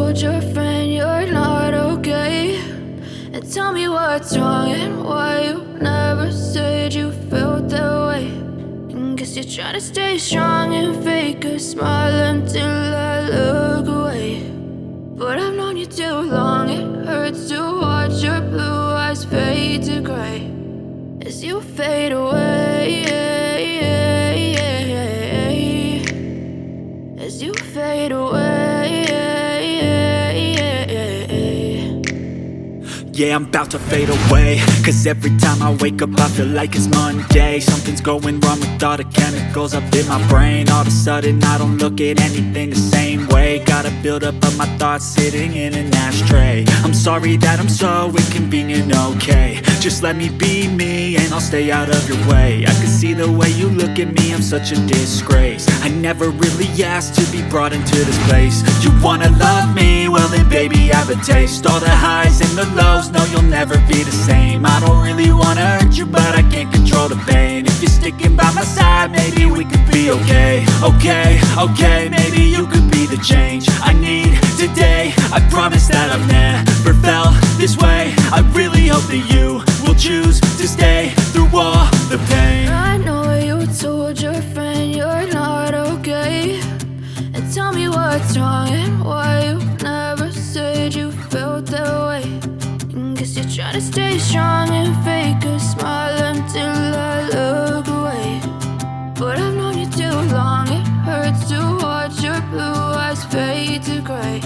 told your friend you're not okay? And tell me what's wrong and why you never said you felt that way. And guess you're trying to stay strong and fake a smile until I look away. But I've known you too long, it hurts to watch your blue eyes fade to gray as you fade away, as you fade away. Yeah, I'm about to fade away, cause every time I wake up I feel like it's Monday. Something's going wrong with all the chemicals up in my brain. All of a sudden I don't look at anything the same way. Got a build up of my thoughts sitting in an ashtray. I'm sorry that I'm so inconvenient, okay? Just let me be me and I'll stay out of your way. I can see the way you look at me, I'm such a disgrace. I never really asked to be brought into this place. You wanna love me? Well then baby, have a taste. All the highs and the lows, no, you'll never be the same. I don't really wanna hurt you, but I can't control the pain. If you're sticking by my side, maybe we could be okay. Okay, maybe you could be the change I need today. I promise that I've never felt this way. I really hope that you will choose to stay through all the pain. I know you told your friend you're not okay. And tell me what's wrong and why you never said you felt that way. Guess you're trying to stay strong and fake a smile until I look away. But I've known you too long, it hurts to watch your blue eyes fade to gray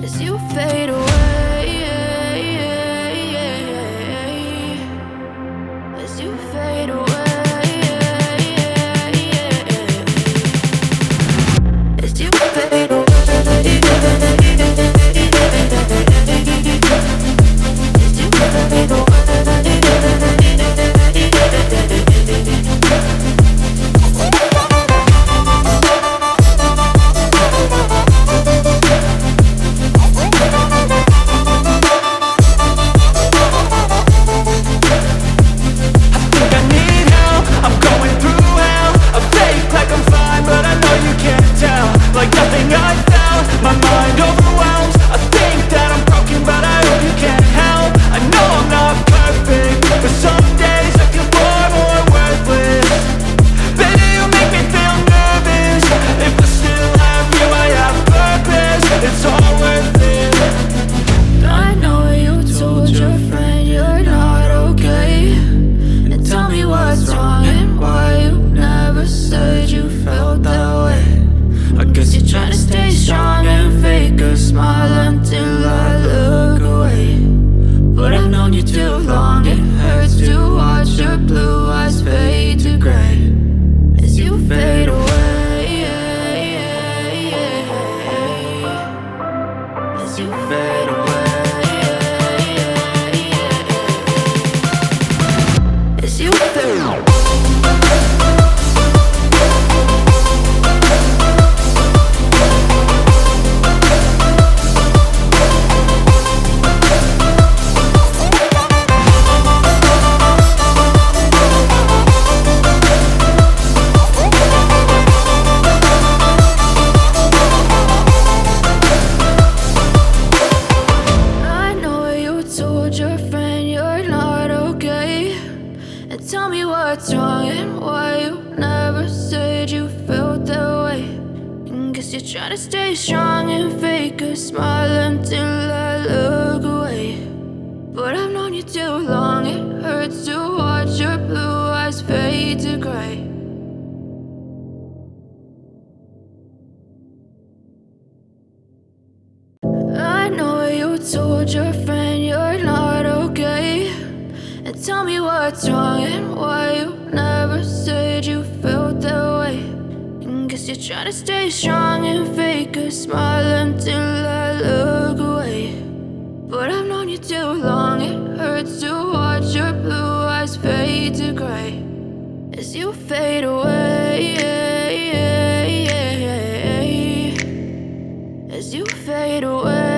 as you fade away, as you fade away, as you fade away. Try to stay strong and fake a smile until I look away. But I've known you too long, it hurts to watch your blue eyes fade to gray. I know you told your friend you're not okay. And tell me what's wrong and why you never said you felt that way. Guess you're trying to stay strong and fake a smile until I look away. But I've known you too long, it hurts to watch your blue eyes fade to gray as you fade away, as you fade away.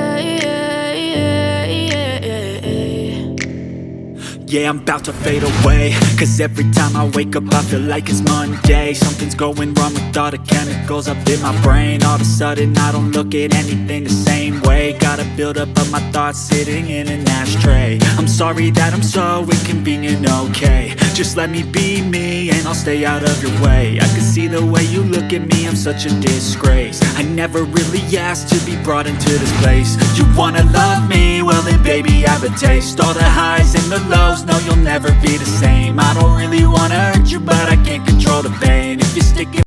Yeah, I'm about to fade away, cause every time I wake up I feel like it's Monday. Something's going wrong with all the chemicals up in my brain. All of a sudden I don't look at anything the same way. Got a buildup of my thoughts sitting in an ashtray. I'm sorry that I'm so inconvenient, okay. Just let me be me and I'll stay out of your way. I can see the way you look at me, I'm such a disgrace. I never really asked to be brought into this place. You wanna love me? Well then baby I have a taste. All the highs and the lows, no you'll never be the same. I don't really wanna hurt you but I can't control the pain. If you're sticking